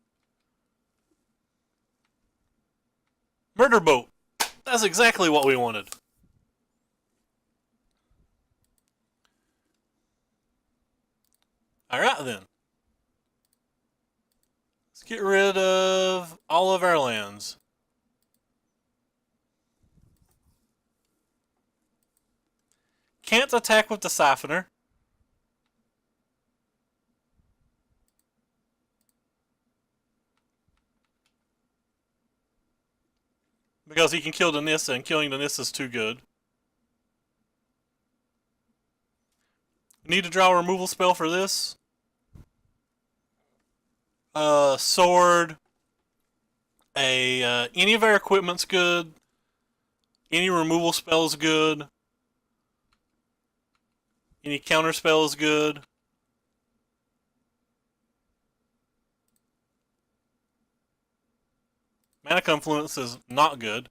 Murder Boat. That's exactly what we wanted. Alright then. Let's get rid of all of our lands. Can't attack with the Siphoner. Because he can kill the Nissa, and killing the Nissa is too good. Need to draw a removal spell for this. Sword. Any of our equipment's good. Any removal spell is good. Any counter spell is good. Mana Confluence is not good.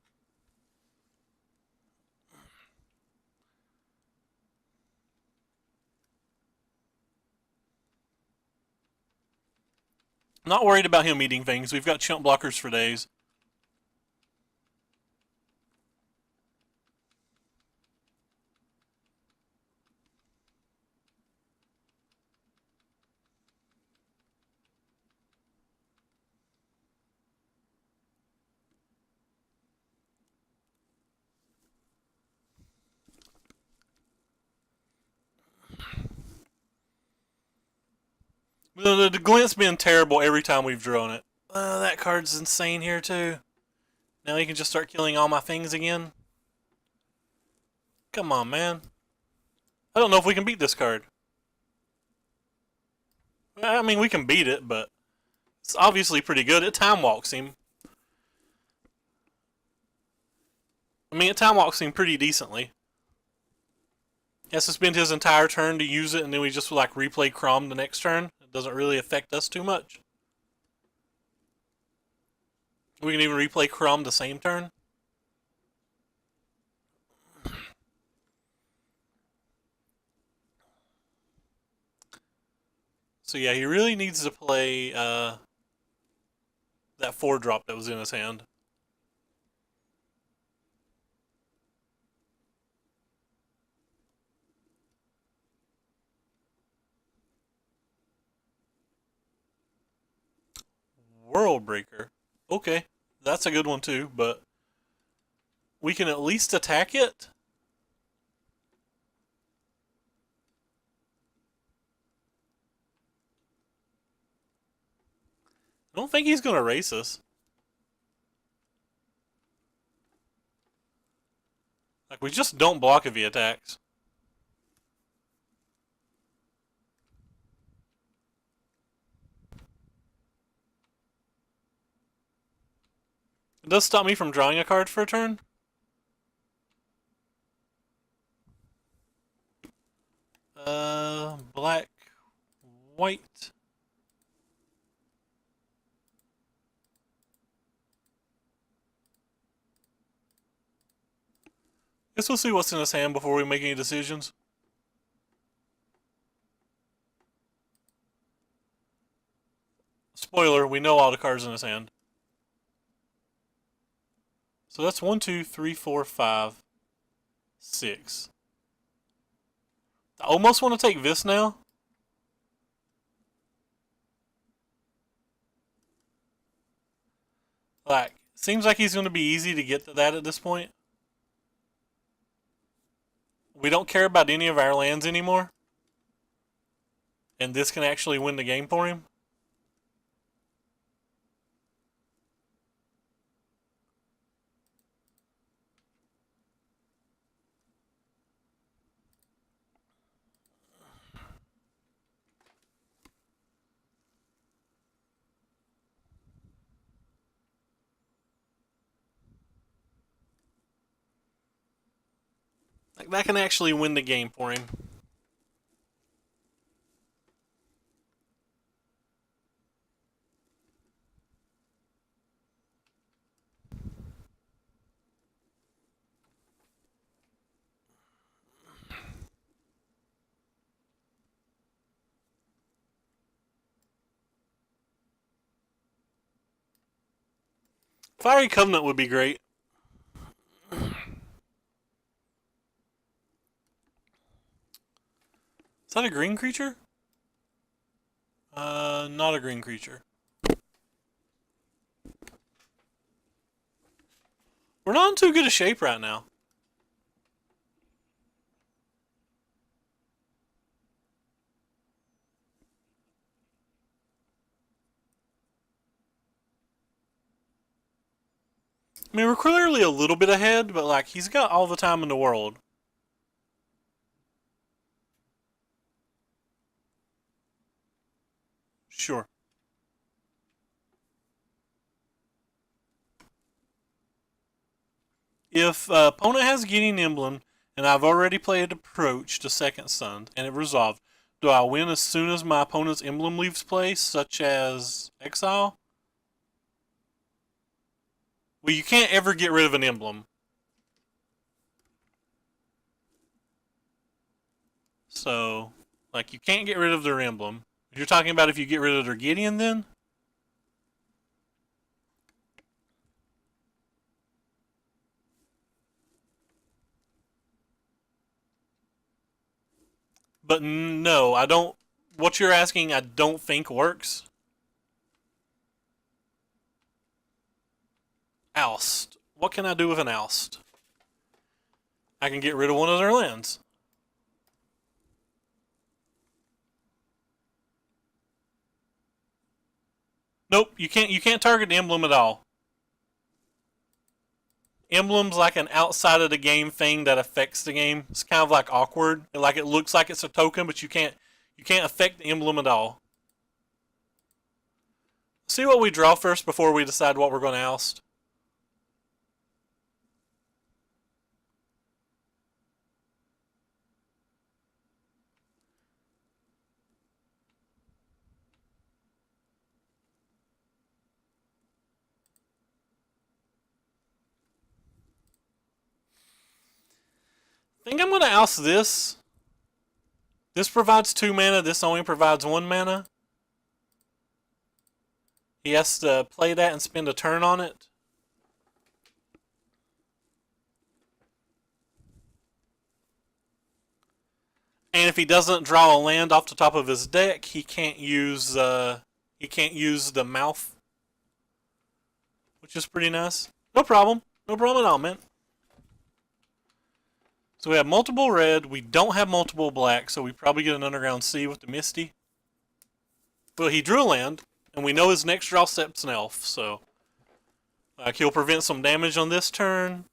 Not worried about him eating things. We've got chump blockers for days. The glint's been terrible every time we've drawn it. That card's insane here too. Now he can just start killing all my things again. Come on, man. I don't know if we can beat this card. I mean, we can beat it, but it's obviously pretty good. It time walks him. I mean, it time walks him pretty decently. He has to spend his entire turn to use it, and then we just like replay Kraum the next turn. It doesn't really affect us too much. We can even replay Kraum the same turn. So yeah, he really needs to play that 4-drop that was in his hand. World Breaker. Okay, that's a good one too, but we can at least attack it. I don't think he's going to race us. Like, we just don't block if he attacks. It does stop me from drawing a card for a turn. Black, white. Guess we'll see what's in his hand before we make any decisions. Spoiler, we know all the cards in his hand. So that's 1, 2, 3, 4, 5, 6. I almost want to take this now. Like, seems like he's going to be easy to get to that at this point. We don't care about any of our lands anymore. And this can actually win the game for him. Like, that can actually win the game for him. Fiery Covenant would be great. Is that a green creature? Not a green creature. We're not in too good a shape right now. I mean, we're clearly a little bit ahead, but like, he's got all the time in the world. Sure. If opponent has Guinea Emblem, and I've already played Approach to Second Sun, and it resolved, do I win as soon as my opponent's emblem leaves play, such as Exile? Well, you can't ever get rid of an emblem. So, like, you can't get rid of their emblem. You're talking about if you get rid of their Gideon, then? But no, I don't. What you're asking, I don't think works. Oust. What can I do with an oust? I can get rid of one of their lands. Nope, you can't target the emblem at all. Emblem's like an outside of the game thing that affects the game. It's kind of like awkward. Like it looks like it's a token, but you can't affect the emblem at all. See what we draw first before we decide what we're going to oust. I think I'm going to oust this. This provides 2 mana. This only provides 1 mana. He has to play that and spend a turn on it. And if he doesn't draw a land off the top of his deck, he can't use the mouth, which is pretty nice. No problem. No problem at all, man. So we have multiple red. We don't have multiple black, so we probably get an Underground Sea with the Misty. But he drew a land, and we know his next draw step's an elf, so he'll prevent some damage on this turn.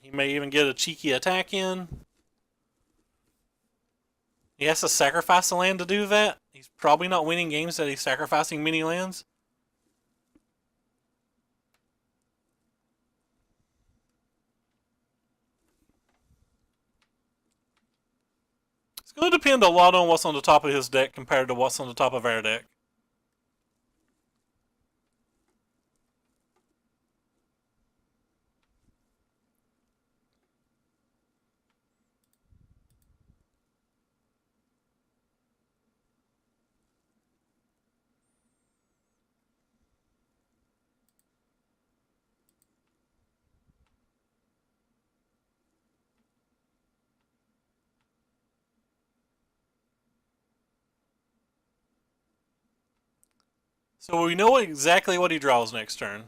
He may even get a cheeky attack in. He has to sacrifice a land to do that. He's probably not winning games that he's sacrificing many lands. It's going to depend a lot on what's on the top of his deck compared to what's on the top of our deck. So we know exactly what he draws next turn.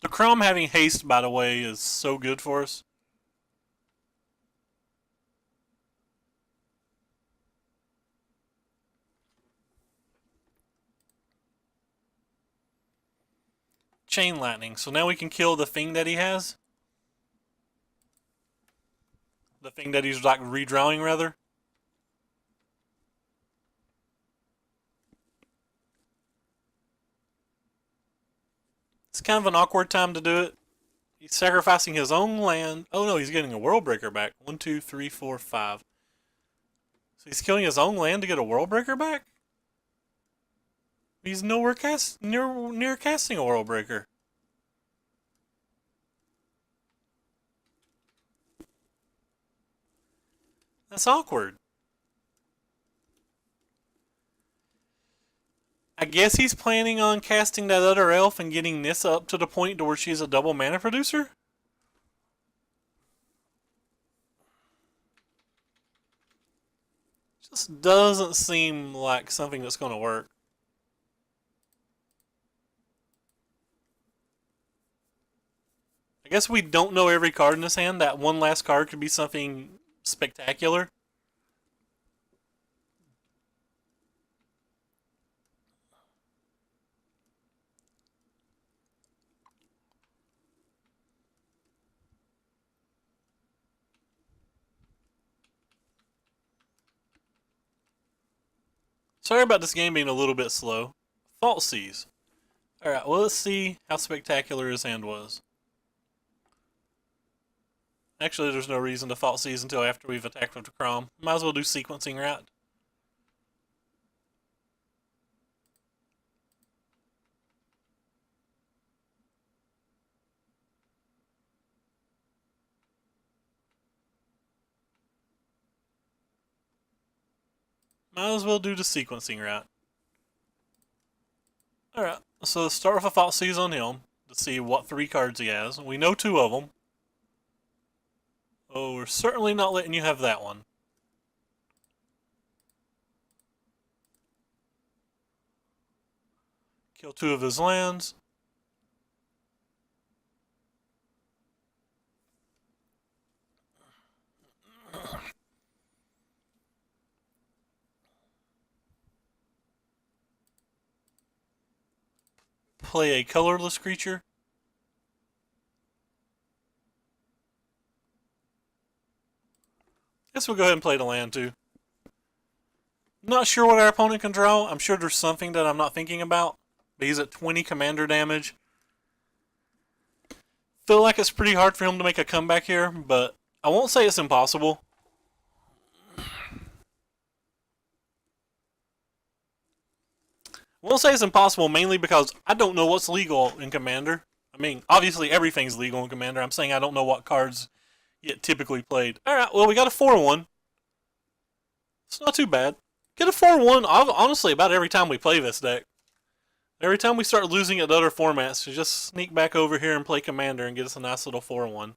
The Kraum having haste, by the way, is so good for us. Chain Lightning. So now we can kill the thing that he has. The thing that he's like redrawing, rather. It's kind of an awkward time to do it. He's sacrificing his own land. Oh no, he's getting a World Breaker back. 1, 2, 3, 4, 5. So he's killing his own land to get a World Breaker back? He's nowhere near casting a World Breaker. That's awkward. I guess he's planning on casting that other elf and getting Nissa up to the point to where she's a double mana producer? Just doesn't seem like something that's going to work. I guess we don't know every card in his hand. That one last card could be something spectacular. Sorry about this game being a little bit slow. Fault Seas. Alright, well, let's see how spectacular his hand was. Actually, there's no reason to Fault Seas until after we've attacked with the Kraum. Might as well do Sequencing Route. Might as well do the Sequencing Route. Alright, so let's start with a Thought Seize on him to see what 3 cards he has. We know 2 of them. Oh, we're certainly not letting you have that one. Kill 2 of his lands. Play a colorless creature. Guess we'll go ahead and play the land too. Not sure what our opponent can draw. I'm sure there's something that I'm not thinking about. But he's at 20 commander damage. Feel like it's pretty hard for him to make a comeback here, but I won't say it's impossible. I won't say it's impossible mainly because I don't know what's legal in Commander. I mean, obviously everything's legal in Commander. I'm saying I don't know what cards get typically played. Alright, well, we got a 4-1. It's not too bad. Get a 4-1, honestly, about every time we play this deck. Every time we start losing at other formats, we just sneak back over here and play Commander and get us a nice little 4-1.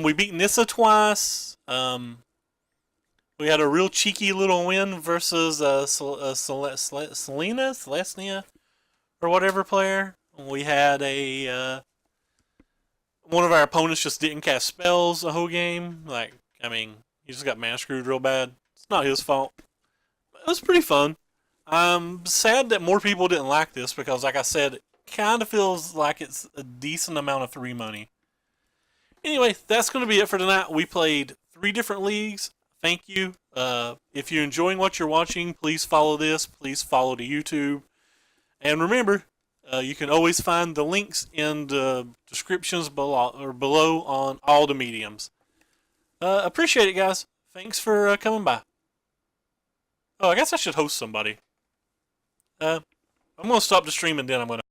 We beat Nissa twice. We had a real cheeky little win versus Celestia, or whatever player. We had a one of our opponents just didn't cast spells the whole game. Like, I mean, he just got mana screwed real bad. It's not his fault. It was pretty fun. I'm sad that more people didn't like this because, like I said, it kind of feels like it's a decent amount of 3 money. Anyway, that's going to be it for tonight. We played 3 different leagues. Thank you. If you're enjoying what you're watching, please follow this. Please follow the YouTube. And remember, you can always find the links in the descriptions below on all the mediums. Appreciate it, guys. Thanks for coming by. Oh, I guess I should host somebody. I'm going to stop the stream and then I'm going to